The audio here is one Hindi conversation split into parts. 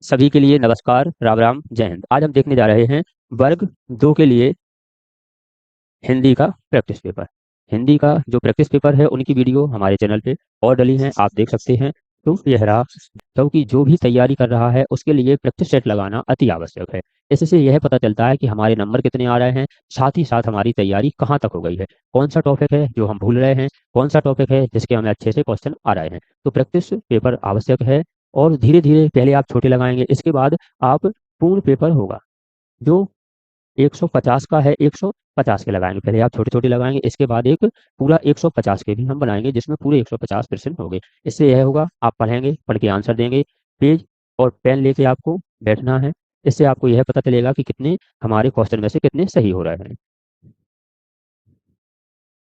सभी के लिए नमस्कार, राम राम, जय हिंद। आज हम देखने जा रहे हैं वर्ग 2 के लिए हिंदी का प्रैक्टिस पेपर। हिंदी का जो प्रैक्टिस पेपर है उनकी वीडियो हमारे चैनल पे और डली हैं, आप देख सकते हैं। तो यह रहा, क्योंकि जो भी तैयारी कर रहा है उसके लिए प्रैक्टिस सेट लगाना अति आवश्यक है। इससे यह पता चलता है कि हमारे नंबर कितने आ रहे हैं, साथ ही साथ हमारी तैयारी कहाँ तक हो गई है, कौन सा टॉपिक है जो हम भूल रहे हैं, कौन सा टॉपिक है जिसके हमें अच्छे से क्वेश्चन आ रहे हैं। तो प्रैक्टिस पेपर आवश्यक है और धीरे धीरे पहले आप छोटे लगाएंगे, इसके बाद आप पूर्ण पेपर होगा जो 150 का है, 150 के लगाएंगे। पहले आप छोटे छोटे लगाएंगे, इसके बाद एक पूरा 150 के भी हम बनाएंगे जिसमें पूरे 150% होंगे। इससे यह होगा, आप पढ़ेंगे, पढ़ के आंसर देंगे, पेज और पेन लेके आपको बैठना है। इससे आपको यह पता चलेगा कि कितने हमारे क्वेश्चन में से कितने सही हो रहे हैं।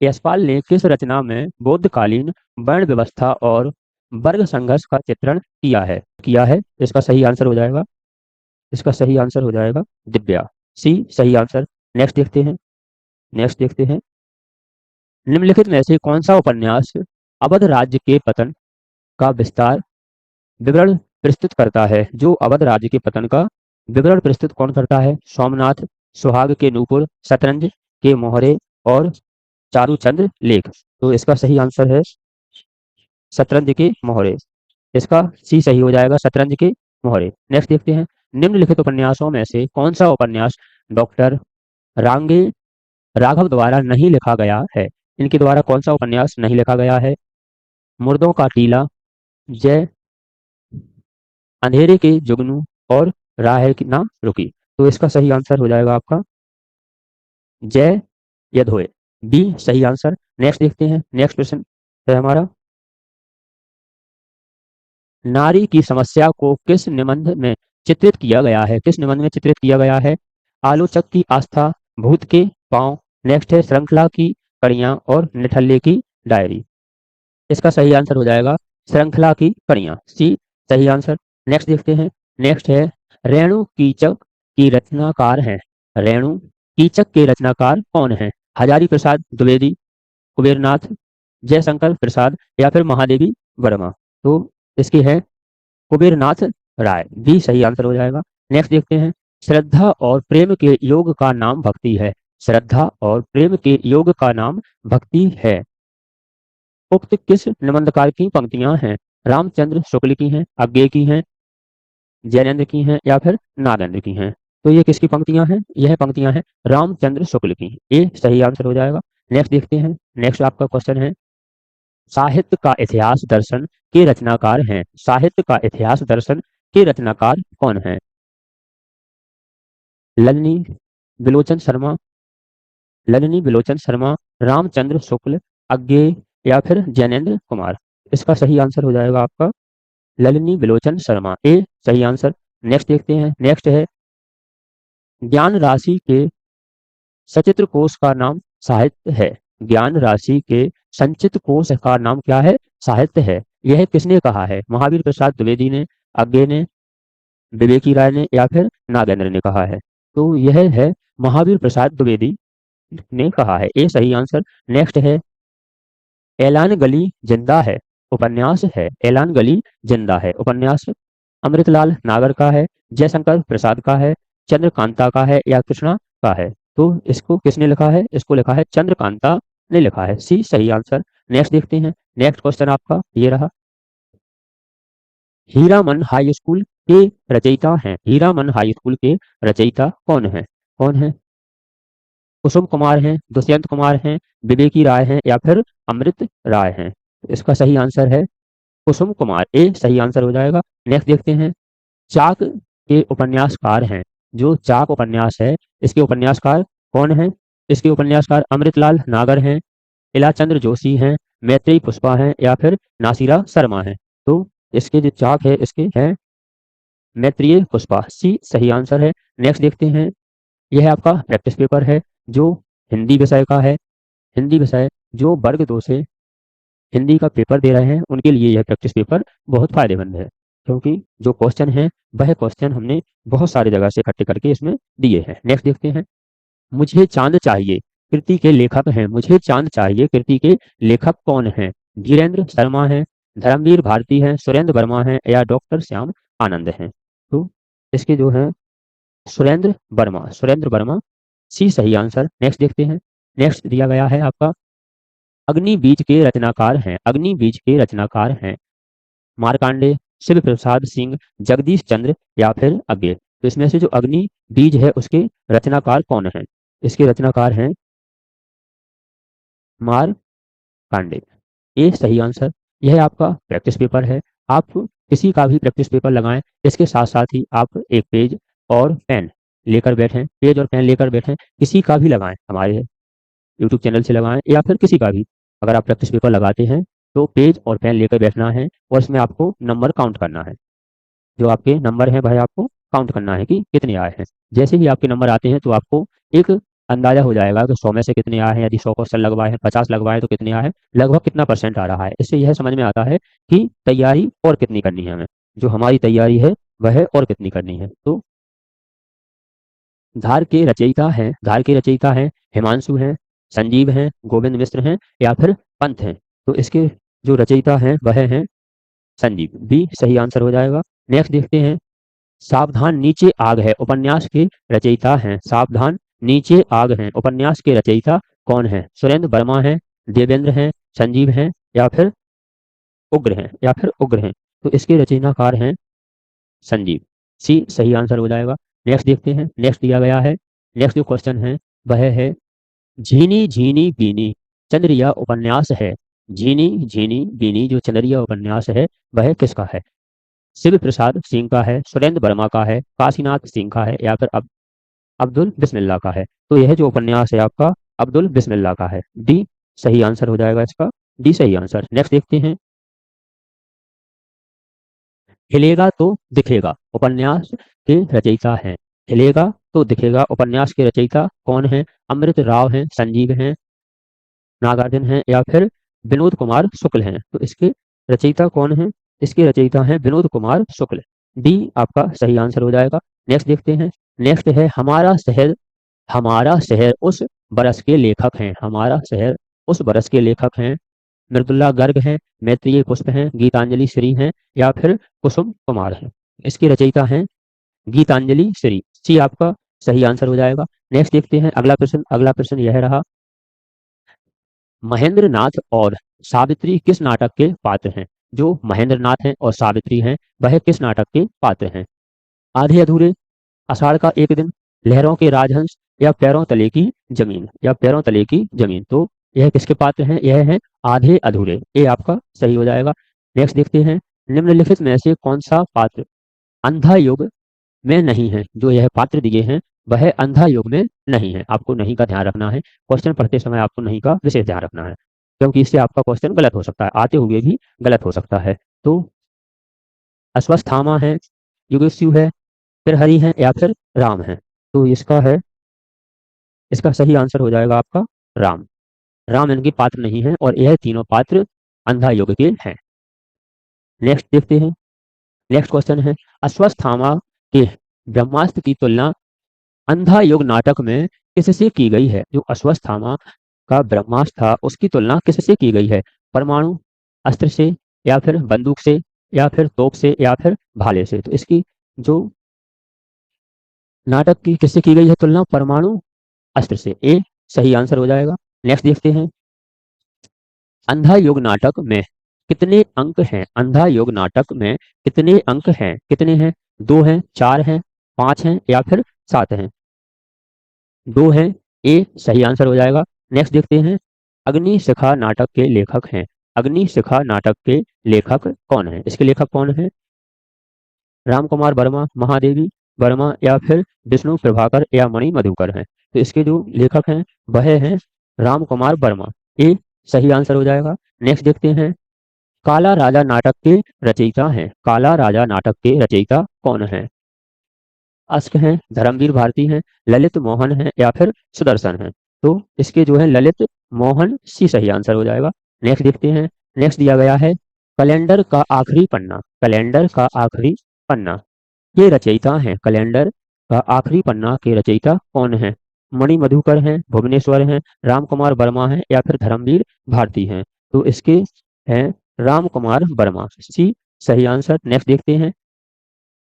यशपाल ने किस रचना में बौद्धकालीन वर्ण व्यवस्था और वर्ग संघर्ष का चित्रण किया है। इसका सही आंसर हो जाएगा, दिव्या, सी सही आंसर। नेक्स्ट देखते हैं, निम्नलिखित में से कौन सा उपन्यास अवध राज्य के पतन का विस्तार विवरण प्रस्तुत करता है। जो अवध राज्य के पतन का विवरण प्रस्तुत कौन करता है? सोमनाथ, सुहाग के नूपुर, शतरंज के मोहरे और चारुचंद्र लेख। तो इसका सही आंसर है शतरंज के मोहरे। इसका सी सही हो जाएगा, शतरंज के मोहरे। नेक्स्ट देखते हैं, निम्नलिखित उपन्यासों में से कौन सा उपन्यास डॉक्टर रांगे राघव द्वारा नहीं लिखा गया है। इनके द्वारा कौन सा उपन्यास नहीं लिखा गया है? मुर्दों का टीला, जय, अंधेरे के जुगनू और राह की ना रुकी। तो इसका सही आंसर हो जाएगा आपका जय यधोए, बी सही आंसर। नेक्स्ट देखते हैं, नेक्स्ट क्वेश्चन है हमारा, नारी की समस्या को किस निबंध में चित्रित किया गया है? किस निबंध में चित्रित किया गया है? आलोचक की आस्था, भूत के पांव, नेक्स्ट है श्रृंखला की कड़ियां और निठल्ले की डायरी। इसका सही आंसर हो जाएगा श्रृंखला की कड़ियां, सी सही आंसर। नेक्स्ट देखते हैं, नेक्स्ट है, रेणु कीचक की रचनाकार हैं। रेणु कीचक के रचनाकार कौन हैं? हजारी प्रसाद द्विवेदी, कुबेरनाथ, जयशंकर प्रसाद या फिर महादेवी वर्मा। तो इसकी है कुबेरनाथ राय, भी सही आंसर हो जाएगा। नेक्स्ट देखते हैं, श्रद्धा और प्रेम के योग का नाम भक्ति है। श्रद्धा और प्रेम के योग का नाम भक्ति है। उक्त किस निबंधकार की पंक्तियां हैं? रामचंद्र शुक्ल की हैं, अज्ञे की हैं, जैनेन्द्र की हैं या फिर नागेंद्र की हैं। तो ये किसकी पंक्तियां हैं? यह पंक्तियां हैं रामचंद्र शुक्ल की, ये सही आंसर हो जाएगा। नेक्स्ट देखते हैं, नेक्स्ट आपका क्वेश्चन है, साहित्य का इतिहास दर्शन के रचनाकार हैं। साहित्य का इतिहास दर्शन के रचनाकार कौन हैं? ललनी बिलोचन शर्मा, रामचंद्र शुक्ल, अज्ञे या फिर जैनेन्द्र कुमार। इसका सही आंसर हो जाएगा आपका ललनी बिलोचन शर्मा, ए सही आंसर। नेक्स्ट देखते हैं, नेक्स्ट है, ज्ञान राशि के सचित्र कोश का नाम साहित्य है। ज्ञान राशि के संचित कोश का नाम क्या है? साहित्य है। यह किसने कहा है? महावीर प्रसाद द्विवेदी ने, अज्ञे ने, विवेकी राय ने या फिर नागेंद्र ने कहा है। तो यह है महावीर प्रसाद द्विवेदी ने कहा है, ए सही आंसर। नेक्स्ट है, ऐलान गली जिंदा है उपन्यास है। ऐलान गली जिंदा है उपन्यास अमृतलाल नागर का है, जयशंकर प्रसाद का है, चंद्रकांता का है या कृष्णा का है। तो इसको किसने लिखा है? इसको लिखा है चंद्रकांता ने लिखा है, सी सही आंसर। नेक्स्ट देखते हैं, नेक्स्ट क्वेश्चन आपका ये रहा, हीरामन हाई स्कूल के रचयिता हैं। हीरामन हाई स्कूल के रचयिता कौन है? कौन है? कुसुम कुमार हैं, दुष्यंत कुमार हैं, विवेकी राय हैं या फिर अमृत राय हैं। इसका सही आंसर है कुसुम कुमार, ए सही आंसर हो जाएगा। नेक्स्ट देखते हैं, चाक के उपन्यासकार हैं। जो चाक उपन्यास है इसके उपन्यासकार कौन हैं? इसके उपन्यासकार अमृतलाल नागर हैं, इलाचंद्र जोशी हैं, मैत्रेयी पुष्पा हैं या फिर नासिरा शर्मा हैं। तो इसके जो चाक है इसके हैं मैत्रेयी पुष्पा, सी सही आंसर है। नेक्स्ट देखते हैं, यह आपका प्रैक्टिस पेपर है जो हिंदी विषय का है। हिंदी विषय जो वर्ग 2 से हिंदी का पेपर दे रहे हैं उनके लिए यह प्रैक्टिस पेपर बहुत फायदेमंद है, क्योंकि जो क्वेश्चन है वह क्वेश्चन हमने बहुत सारी जगह से इकट्ठे करके इसमें दिए हैं। नेक्स्ट देखते हैं, मुझे चांद चाहिए कृति के लेखक हैं। मुझे चांद चाहिए कृति के लेखक कौन हैं? धीरेन्द्र शर्मा हैं, धर्मवीर भारती हैं, सुरेंद्र वर्मा हैं या डॉक्टर श्याम आनंद हैं। तो इसके जो है सुरेंद्र वर्मा, सुरेंद्र वर्मा, सी सही आंसर। नेक्स्ट देखते हैं। नेक्स्ट दिया गया है आपका अग्नि बीज के रचनाकार हैं, अग्नि बीज के रचनाकार हैं मार्कांडे, शिव प्रसाद सिंह, जगदीश चंद्र या फिर अज्ञे। तो इसमें से जो अग्नि बीज है उसके रचनाकार कौन है? इसके रचनाकार हैं मार्कांडे, ये सही आंसर। यह आपका प्रैक्टिस पेपर है, आप किसी का भी प्रैक्टिस पेपर लगाएं, इसके साथ साथ ही आप एक पेज और पेन लेकर बैठें, पेज और पेन लेकर बैठें, किसी का भी लगाएं, हमारे यूट्यूब चैनल से लगाएं या फिर किसी का भी। अगर आप प्रैक्टिस पेपर लगाते हैं तो पेज और पेन लेकर बैठना है और इसमें आपको नंबर काउंट करना है। जो आपके नंबर हैं भाई आपको काउंट करना है कि कितने आए हैं। जैसे ही आपके नंबर आते हैं तो आपको एक अंदाजा हो जाएगा कि 100 में से कितने आए हैं। यदि 100 क्वेश्चन लगवाए हैं, 50 लगवाए तो कितने आए हैं, लगभग कितना परसेंट आ रहा है। इससे यह समझ में आता है कि तैयारी और कितनी करनी है हमें, जो हमारी तैयारी है वह और कितनी करनी है। तो धार के रचयिता हैं, धार के रचयिता हैं हिमांशु हैं, संजीव हैं, गोविंद मिश्र हैं या फिर पंत हैं। तो इसके जो रचयिता हैं वह हैं संजीव, बी सही आंसर हो जाएगा। नेक्स्ट देखते हैं सावधान नीचे आग है उपन्यास के रचयिता हैं, सावधान नीचे आग है उपन्यास के रचयिता कौन है? सुरेंद्र वर्मा हैं, देवेंद्र हैं, संजीव हैं या फिर उग्र हैं, या फिर उग्र हैं। तो इसके रचनाकार हैं संजीव, सी सही आंसर हो जाएगा। नेक्स्ट देखते हैं। नेक्स्ट दिया गया है, नेक्स्ट जो क्वेश्चन है वह है झीनी झीनी बीनी चंद्रिया उपन्यास है, झीनी झीनी बीनी जो चंद्रिया उपन्यास है वह किसका है? शिव प्रसाद सिंह का है, सुरेंद्र वर्मा का है, काशीनाथ सिंह का है या फिर अब्दुल बिस्मिल्लाह का है। तो यह जो उपन्यास है आपका अब्दुल बिस्मिल्लाह का है, डी सही आंसर हो जाएगा इसका, डी सही आंसर। नेक्स्ट देखते हैं हिलेगा तो दिखेगा उपन्यास के रचयिता हैं, हिलेगा तो दिखेगा उपन्यास के रचयिता कौन है? अमृत राव हैं, संजीव हैं, नागार्जुन हैं या फिर विनोद कुमार शुक्ल हैं। तो इसके रचयिता कौन है? इसके रचयिता हैं विनोद कुमार शुक्ल, डी आपका सही आंसर हो जाएगा। नेक्स्ट देखते हैं। नेक्स्ट है हमारा शहर, हमारा शहर उस बरस के लेखक हैं, हमारा शहर उस बरस के लेखक हैं मृदुला गर्ग हैं, मैत्रेयी पुष्प हैं, गीतांजलि श्री हैं या फिर कुसुम कुमार हैं। इसके रचयिता हैं गीतांजलि श्री, सी आपका सही आंसर हो जाएगा। नेक्स्ट देखते हैं अगला प्रश्न, अगला प्रश्न यह रहा महेंद्र नाथ और सावित्री किस नाटक के पात्र हैं? जो महेंद्र नाथ हैं और सावित्री हैं वह किस नाटक के पात्र हैं? आधे अधूरे, आषाढ़ का एक दिन, लहरों के राजहंस या पैरों तले की जमीन, या पैरों तले की जमीन। तो यह किसके पात्र हैं? यह है आधे अधूरे, ये आपका सही हो जाएगा। नेक्स्ट देखते हैं निम्नलिखित में से कौन सा पात्र अंधा युग में नहीं है? जो यह पात्र दिए हैं वह अंधा युग में नहीं है, आपको नहीं का ध्यान रखना है। क्वेश्चन पढ़ते समय आपको नहीं का विशेष ध्यान रखना है, क्योंकि इससे आपका क्वेश्चन गलत हो सकता है, आते हुए भी गलत हो सकता है। तो अश्वत्थामा है, युगस्यु है, फिर हरि है या फिर राम है। तो इसका है, इसका सही आंसर हो जाएगा आपका राम, राम इनके पात्र नहीं है और यह तीनों पात्र अंधा युग के हैं। नेक्स्ट देखते हैं। नेक्स्ट क्वेश्चन है अश्वत्थामा के ब्रह्मास्त्र की तुलना अंधा युग नाटक में किससे की गई है? जो अश्वत्थामा का ब्रह्मास्त्र था उसकी तुलना किससे की गई है? परमाणु अस्त्र से या फिर बंदूक से या फिर तोप से या फिर भाले से। तो इसकी जो नाटक की किससे की गई है तुलना? परमाणु अस्त्र से, ए सही आंसर हो जाएगा। नेक्स्ट देखते हैं अंधा युग नाटक में कितने अंक हैं? अंधा युग नाटक में कितने अंक हैं? कितने हैं? 2 हैं, 4 हैं, 5 हैं या फिर 7 हैं? 2 हैं, ए सही आंसर हो जाएगा। नेक्स्ट देखते हैं अग्निशिखा नाटक के लेखक हैं, अग्निशिखा नाटक के लेखक कौन है? इसके लेखक कौन है? राम कुमार वर्मा, महादेवी वर्मा या फिर विष्णु प्रभाकर या मणि मधुकर हैं। तो इसके जो लेखक हैं वह हैं राम कुमार वर्मा, ये सही आंसर हो जाएगा। नेक्स्ट देखते हैं काला राजा नाटक के रचयिता हैं, काला राजा नाटक के रचयिता कौन है? अश्क हैं, धर्मवीर भारती हैं, ललित मोहन हैं या फिर सुदर्शन हैं। तो इसके जो है ललित मोहन, सी सही आंसर हो जाएगा। नेक्स्ट देखते हैं। नेक्स्ट दिया गया है कैलेंडर का आखिरी पन्ना, कैलेंडर का आखिरी पन्ना के रचयिता हैं, कैलेंडर का आखिरी पन्ना के रचयिता कौन है? मणि मधुकर हैं, भुवनेश्वर हैं, राम कुमार वर्मा हैं या फिर धर्मवीर भारती हैं। तो इसके हैं राम कुमार वर्मा, सी सही आंसर। नेक्स्ट देखते हैं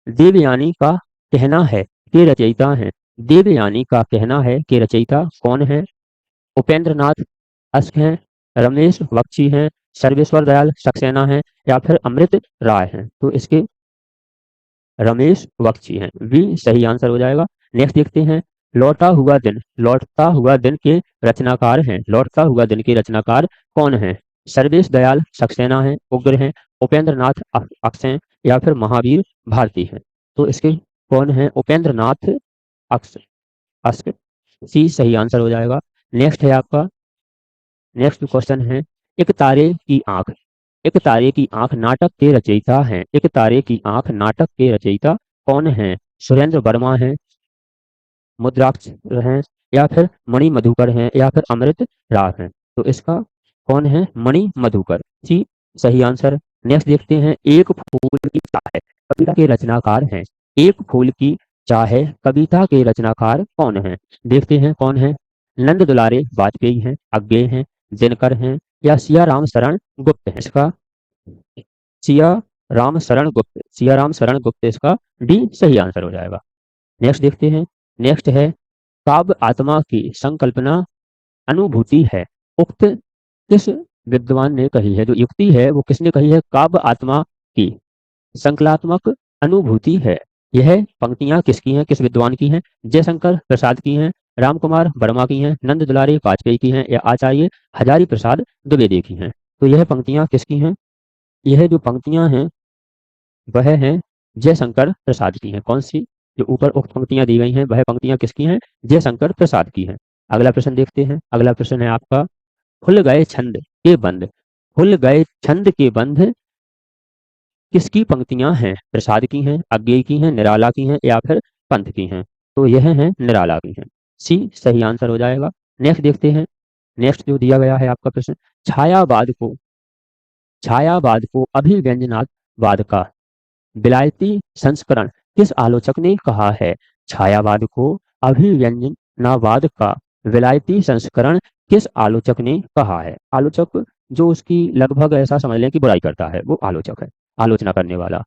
देवयानी का कहना है कि रचयिता हैं। देवयानी का कहना है कि रचयिता कौन है? उपेंद्र नाथ अश्क हैं, रमेश बख्शी हैं, सर्वेश्वर दयाल सक्सेना हैं, या फिर अमृत राय हैं। तो इसके रमेश बख्शी हैं, बी सही आंसर हो जाएगा। नेक्स्ट देखते हैं, लौटा हुआ दिन। लौटता हुआ दिन के रचनाकार हैं। लौटता हुआ दिन के रचनाकार कौन हैं? सर्वेश दयाल सक्सेना हैं, उग्र हैं, उपेंद्र नाथ अक्स हैं, या फिर महावीर भारती हैं। तो इसके कौन है? उपेंद्र नाथ अक्स अक्स, सी सही आंसर हो जाएगा। नेक्स्ट है आपका, नेक्स्ट क्वेश्चन है, एक तारे की आंख। एक तारे की आंख नाटक के रचयिता हैं। एक तारे की आंख नाटक के रचयिता कौन हैं? सुरेंद्र वर्मा हैं, मुद्राक्ष हैं, या फिर मणि मधुकर हैं, या फिर अमृत राव हैं। तो इसका कौन है? मणि मधुकर, सी सही आंसर। नेक्स्ट देखते हैं, एक फूल की चाह कविता के रचनाकार हैं। एक फूल की चाह कविता के रचनाकार कौन हैं? देखते हैं कौन है। नंद दुलारे वाजपेयी हैं, अज्ञेय हैं, दिनकर हैं, या सिया राम शरण गुप्त हैं। इसका सिया राम शरण गुप्त, सिया राम शरण गुप्त इसका डी सही आंसर हो जाएगा। नेक्स्ट देखते हैं, नेक्स्ट है, काव्य आत्मा की संकल्पना अनुभूति है, उक्त किस विद्वान ने कही है? जो युक्ति है वो किसने कही है? काव्य आत्मा की संकलात्मक अनुभूति है। यह पंक्तियां किसकी हैं? किस विद्वान की हैं? जयशंकर प्रसाद की हैं, रामकुमार वर्मा की हैं, नंद दुलारे वाजपेयी की हैं, या आचार्य हजारी प्रसाद द्विवेदी की हैं। तो यह पंक्तियां किसकी हैं? यह जो पंक्तियां हैं वह हैं जयशंकर प्रसाद की हैं। कौन सी? जो ऊपर उक्त पंक्तियां दी गई हैं वह पंक्तियां किसकी हैं? जयशंकर प्रसाद की हैं। अगला प्रश्न देखते हैं। अगला प्रश्न है आपका, खुल गए छंद के बंद। खुल गए छंद के बंद किसकी पंक्तियां हैं? प्रसाद की हैं, अज्ञेय की हैं, निराला की हैं, या फिर पंत की हैं? तो यह है निराला की हैं, सी सही आंसर हो जाएगा। नेक्स्ट देखते हैं, नेक्स्ट जो दिया गया है आपका प्रश्न, छायावाद को छायावाद को अभिव्यंजनावाद का विलायती संस्करण किस आलोचक ने कहा है? छायावाद को अभिव्यंजनावाद का विलायती संस्करण किस आलोचक ने कहा है? आलोचक जो उसकी लगभग ऐसा समझ लें कि बुराई करता है, वो आलोचक है, आलोचना करने वाला।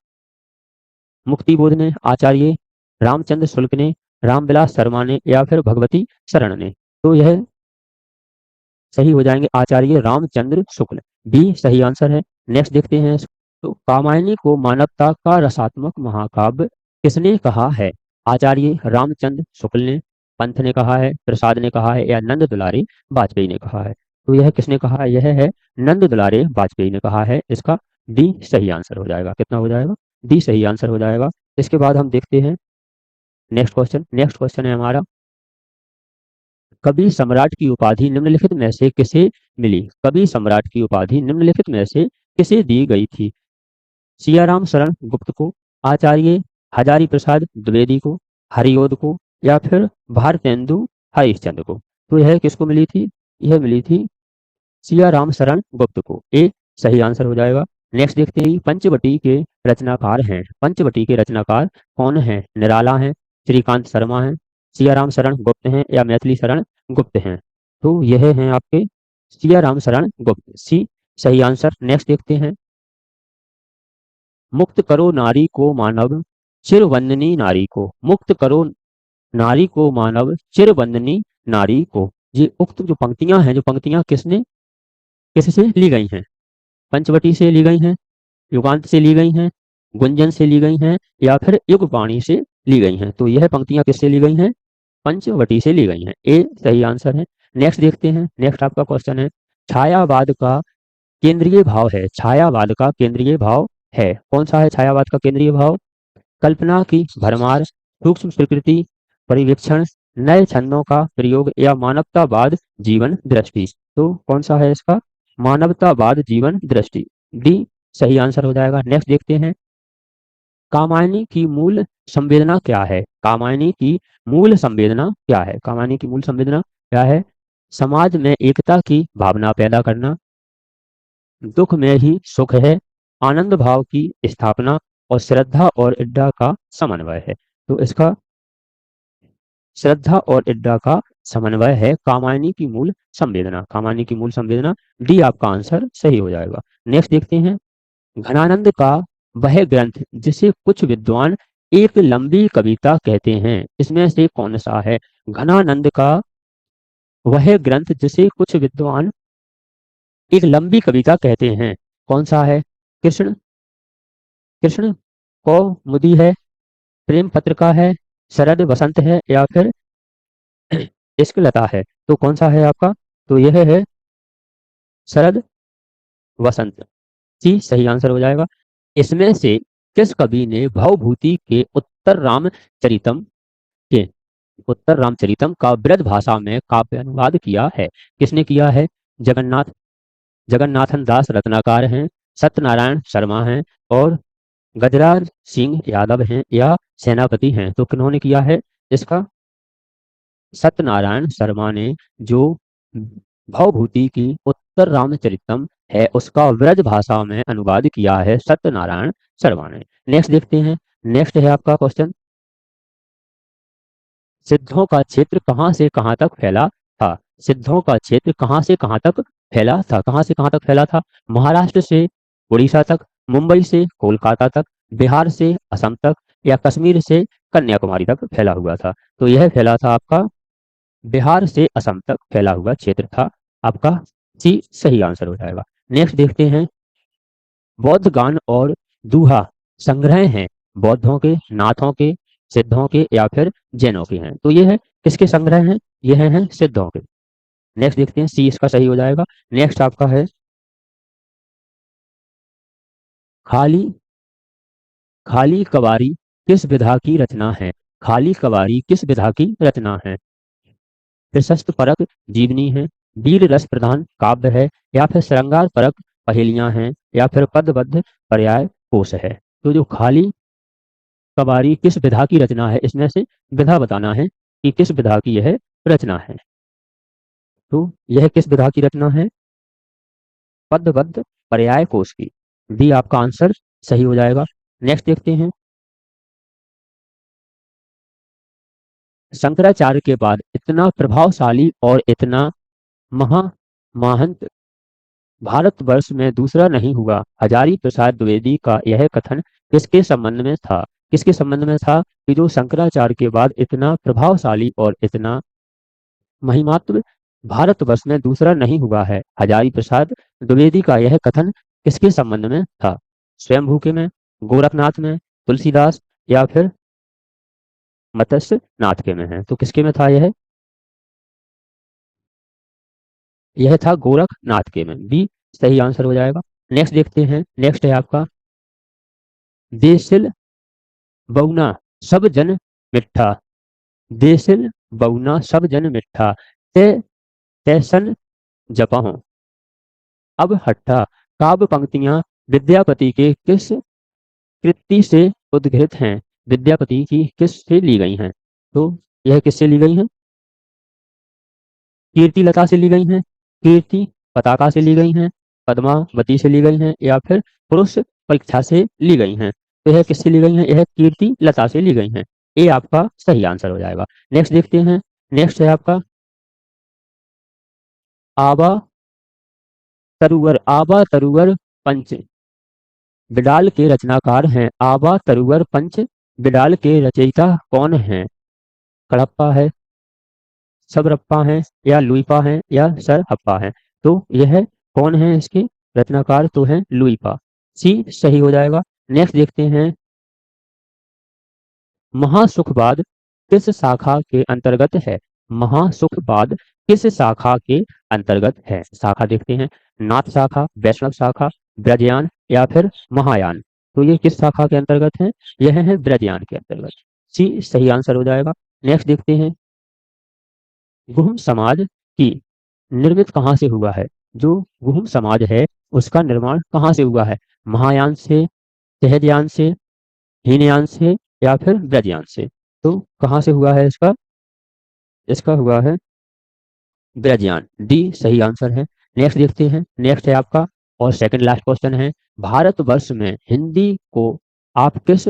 मुक्तिबोध ने, आचार्य रामचंद्र शुक्ल ने, रामविलास शर्मा ने, या फिर भगवती शरण ने? तो यह सही हो जाएंगे आचार्य रामचंद्र शुक्ल, बी सही आंसर है। नेक्स्ट देखते हैं, तो कामायनी को मानवता का रसात्मक महाकाव्य किसने कहा है? आचार्य रामचंद्र शुक्ल ने, पंत ने कहा है, प्रसाद ने कहा है, या नंद दुलारे वाजपेयी ने कहा है? तो यह किसने कहा है? यह है नंद दुलारे वाजपेयी ने कहा है। इसका डी सही आंसर हो जाएगा। कितना हो जाएगा? डी सही आंसर हो जाएगा। इसके बाद हम देखते हैं नेक्स्ट क्वेश्चन। नेक्स्ट क्वेश्चन है हमारा, कवि सम्राट की उपाधि निम्नलिखित में से किसे मिली? कवि सम्राट की उपाधि निम्नलिखित में से किसे दी गई थी? सियाराम शरण गुप्त को, आचार्य हजारी प्रसाद द्विवेदी को, हरिओद को, या फिर भारतेंदु हरिश्चंद्र को? तो यह किसको मिली थी? यह मिली थी सियाराम शरण गुप्त को, ए सही आंसर हो जाएगा। नेक्स्ट देखते हैं, पंचवटी के रचनाकार हैं। पंचवटी के रचनाकार कौन हैं? निराला हैं, श्रीकांत शर्मा हैं, सियाराम शरण गुप्त हैं, या मैथिली शरण गुप्त हैं? तो यह हैं आपके सियाराम शरण गुप्त, सी सही आंसर। नेक्स्ट देखते हैं, मुक्त करो नारी को मानव चिरवंदनी नारी को। मुक्त करो नारी को मानव चिरवंदनी नारी को। ये उक्त जो पंक्तियां हैं, जो पंक्तियां किससे ली गई हैं? पंचवटी से ली गई हैं, युगांत से ली गई हैं, गुंजन से ली गई हैं, या फिर युगपाणी से ली गई हैं? तो यह पंक्तियां किससे ली गई हैं? पंचवटी से ली गई हैं, ए सही आंसर है। नेक्स्ट देखते हैं, नेक्स्ट आपका क्वेश्चन है, छायावाद का केंद्रीय भाव है। छायावाद का केंद्रीय भाव है, कौन सा है छायावाद का केंद्रीय भाव? कल्पना की भरमार, सूक्ष्म प्रकृति परिवीक्षण, नए छंदों का प्रयोग, या मानवतावाद जीवन दृष्टि? तो कौन सा है इसका? मानवतावाद जीवन दृष्टि, डी सही आंसर हो जाएगा। नेक्स्ट देखते हैं, कामायनी की मूल संवेदना क्या है? कामायनी की मूल संवेदना क्या है? कामायनी की मूल संवेदना क्या है? समाज में एकता की भावना पैदा करना, दुख में ही सुख है, आनंद भाव की स्थापना, और श्रद्धा और इड्डा का समन्वय है? तो इसका श्रद्धा और इड्डा का समन्वय है कामायनी की मूल संवेदना। कामायनी की मूल संवेदना, डी आपका आंसर सही हो जाएगा। नेक्स्ट देखते हैं, घनानंद का वह ग्रंथ जिसे कुछ विद्वान एक लंबी कविता कहते हैं, इसमें से कौन सा है? घनानंद का वह ग्रंथ जिसे कुछ विद्वान एक लंबी कविता कहते हैं, कौन सा है? कृष्ण कृष्ण कौमुदी है, प्रेम पत्रिका है, शरद वसंत है, या फिर इश्क लता है? तो कौन सा है आपका? तो यह है शरद वसंत। सी सही आंसर हो जाएगा। इसमें से किस कवि ने भवभूति के उत्तर रामचरितम का ब्रज भाषा में काव्य अनुवाद किया है? किसने किया है? जगन्नाथ जगन्नाथन दास रत्नाकर हैं, सत्यनारायण शर्मा हैं, और गजराज सिंह यादव हैं, या सेनापति हैं? तो किन्होंने किया है इसका? सत्यनारायण शर्मा ने जो भवभूति की उत्तर रामचरितम है उसका ब्रज भाषा में अनुवाद किया है सत्यनारायण शर्मा ने। नेक्स्ट देखते हैं। नेक्स्ट है आपका क्वेश्चन, सिद्धों का क्षेत्र कहां से कहां तक फैला था? सिद्धों का क्षेत्र कहां से कहां तक फैला था? कहां से कहां तक फैला था? महाराष्ट्र से उड़ीसा तक, मुंबई से कोलकाता तक, बिहार से असम तक, या कश्मीर से कन्याकुमारी तक फैला हुआ था? तो यह फैला था आपका बिहार से असम तक फैला हुआ क्षेत्र था आपका। सी सही आंसर हो जाएगा। नेक्स्ट देखते हैं, बौद्ध गान और दूहा संग्रह हैं बौद्धों के, नाथों के, सिद्धों के, या फिर जैनों के हैं? तो ये है किसके संग्रह हैं? यह हैं सिद्धों के। नेक्स्ट देखते हैं, सी इसका सही हो जाएगा। नेक्स्ट आपका है, खाली खाली कवारी किस विधा की रचना है? खाली कवारी किस विधा की रचना है? प्रशस्त परक जीवनी है, वीर रस प्रधान काव्य है, या फिर श्रृंगार परक पहेलियां हैं, या फिर पदबद्ध पर्याय कोश है? तो जो खाली कवारी किस विधा की रचना है, इसमें से विधा बताना है कि किस विधा की यह रचना है। तो यह किस विधा की रचना है? पदबद्ध पर्याय कोश की। डी आपका आंसर सही हो जाएगा। नेक्स्ट देखते हैं, शंकराचार्य के बाद इतना प्रभावशाली और इतना महामहंत भारतवर्ष में दूसरा नहीं हुआ। हजारी प्रसाद द्विवेदी का यह कथन किसके संबंध में था? किसके संबंध में था कि जो शंकराचार्य के बाद इतना प्रभावशाली और इतना महिमात्व भारतवर्ष में दूसरा नहीं हुआ है? हजारी प्रसाद द्विवेदी का यह कथन किसके संबंध में था? स्वयंभू के में, गोरखनाथ में, तुलसीदास, या फिर मत्स्य नाथ के में है? तो किसके में था यह? यह था गोरखनाथ के में। बी सही आंसर हो जाएगा। नेक्स्ट देखते हैं। नेक्स्ट है आपका, देसिल बउना सब जन मिठा, देसिल बउना सब जन मिठा, ते तैसन जपहु अब हट्ठा। काव्य पंक्तियां विद्यापति के किस कृति से उद्घृत हैं? विद्यापति की किस से ली गई हैं? तो यह किससे ली गई हैं? कीर्ति लता से ली गई हैं, कीर्ति पताका से ली गई हैं, पद्मावती से ली गई हैं, या फिर पुरुष परीक्षा से ली गई हैं? तो यह किससे ली गई हैं? यह कीर्ति लता से ली गई हैं। ये आपका सही आंसर हो जाएगा। नेक्स्ट देखते हैं। नेक्स्ट है आपका, आबा तरुवर पंच बिडाल के रचनाकार हैं। आबा तरुवर पंच बिडाल के रचयिता कौन हैं? कड़प्पा है, सबरप्पा हैं, या लुइपा हैं, या सरहप्पा हैं? तो यह कौन है इसके रचनाकार? तो है लुइपा। सी सही हो जाएगा। नेक्स्ट देखते हैं, महासुखवाद किस शाखा के अंतर्गत है? महासुखवाद किस शाखा के अंतर्गत है? शाखा देखते हैं, नाथ शाखा, वैष्णव शाखा, ब्रजयान, या फिर महायान? तो ये किस शाखा के अंतर्गत है? यह है ब्रजयान के अंतर्गत। सी सही आंसर हो जाएगा। नेक्स्ट देखते हैं, गुहम समाज की निर्मित कहाँ से हुआ है? जो गुहम समाज है उसका निर्माण कहाँ से हुआ है? महायान से, सहजयान से, हीनयान से, या फिर ब्रजयान से? तो कहाँ से हुआ है इसका? इसका हुआ है ब्रजयान। डी सही आंसर है। नेक्स्ट देखते हैं। नेक्स्ट है आपका और सेकंड लास्ट क्वेश्चन है, भारतवर्ष में हिंदी को आप किस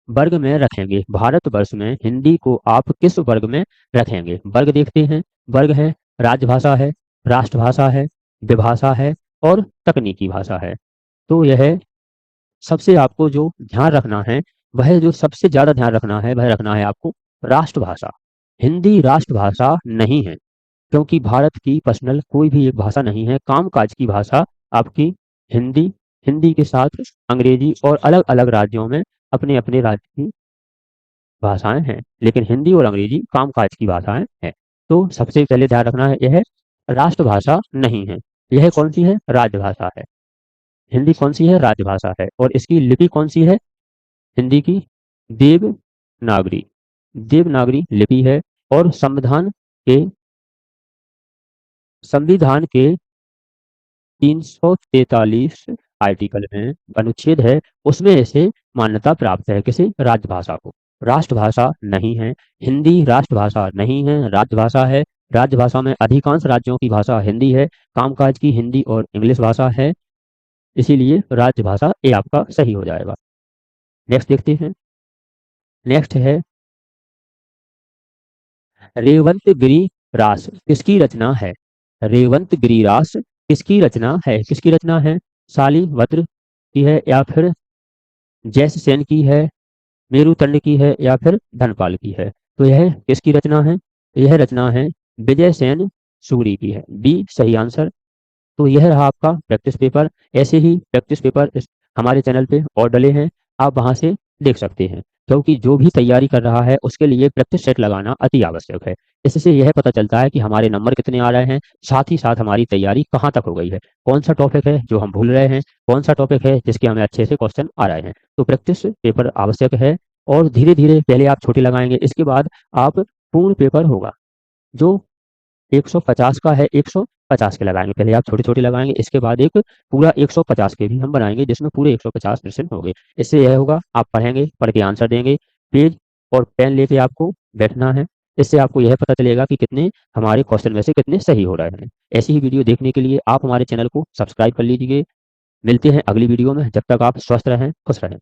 वर्ग में रखेंगे? भारतवर्ष में हिंदी को आप किस वर्ग में रखेंगे? वर्ग देखते हैं। वर्ग है, राजभाषा है, राष्ट्रभाषा है, विभाषा है, और तकनीकी भाषा है। तो यह सबसे आपको जो ध्यान रखना है वह जो सबसे ज्यादा ध्यान रखना है वह रखना है आपको राष्ट्रभाषा। हिंदी राष्ट्रभाषा नहीं है, क्योंकि भारत की पर्सनल कोई भी एक भाषा नहीं है। कामकाज की भाषा आपकी हिंदी, हिंदी के साथ अंग्रेजी और अलग अलग राज्यों में अपने अपने राज्य की भाषाएं हैं, लेकिन हिंदी और अंग्रेजी कामकाज की भाषाएं हैं। तो सबसे पहले ध्यान रखना है यह राष्ट्रभाषा नहीं है। यह कौन सी है? राजभाषा है। हिंदी कौन सी है? राजभाषा है। और इसकी लिपि कौन सी है हिंदी की? देवनागरी। देवनागरी लिपि है। और संविधान के 343 आर्टिकल में अनुच्छेद है, उसमें इसे मान्यता प्राप्त है। किसी राजभाषा को। राष्ट्रभाषा नहीं है, हिंदी राष्ट्रभाषा नहीं है, राजभाषा है। राजभाषा में अधिकांश राज्यों की भाषा हिंदी है, कामकाज की हिंदी और इंग्लिश भाषा है, इसीलिए राजभाषा ये आपका सही हो जाएगा। नेक्स्ट देखते हैं। नेक्स्ट है रेवंत गिरिरास किसकी रचना है? रेवंत गिरिरास किसकी रचना है? किसकी रचना है? शालिवत्र की है या फिर जैससेन की है, मेरुदंड की है या फिर धनपाल की है? तो यह किसकी रचना है? यह रचना है विजयसेन सूरी की है। बी सही आंसर। तो यह रहा आपका प्रैक्टिस पेपर। ऐसे ही प्रैक्टिस पेपर हमारे चैनल पे और डले हैं, आप वहां से देख सकते हैं, क्योंकि जो भी तैयारी कर रहा है उसके लिए प्रैक्टिस सेट लगाना अति आवश्यक है। इससे यह पता चलता है कि हमारे नंबर कितने आ रहे हैं, साथ ही साथ हमारी तैयारी कहाँ तक हो गई है, कौन सा टॉपिक है जो हम भूल रहे हैं, कौन सा टॉपिक है जिसके हमें अच्छे से क्वेश्चन आ रहे हैं। तो प्रैक्टिस पेपर आवश्यक है। और धीरे धीरे पहले आप छोटे लगाएंगे, इसके बाद आप पूर्ण पेपर होगा जो 150 का है, 150 के लगाएंगे। पहले आप छोटे छोटे लगाएंगे, इसके बाद एक पूरा 150 के भी हम बनाएंगे जिसमें पूरे 150% होंगे। इससे यह होगा आप पढ़ेंगे, पढ़ के आंसर देंगे, पेज और पेन लेके आपको बैठना है। इससे आपको यह पता चलेगा कि कितने हमारे क्वेश्चन में से कितने सही हो रहे हैं। ऐसी ही वीडियो देखने के लिए आप हमारे चैनल को सब्सक्राइब कर लीजिए। मिलते हैं अगली वीडियो में, जब तक आप स्वस्थ रहें, खुश रहें।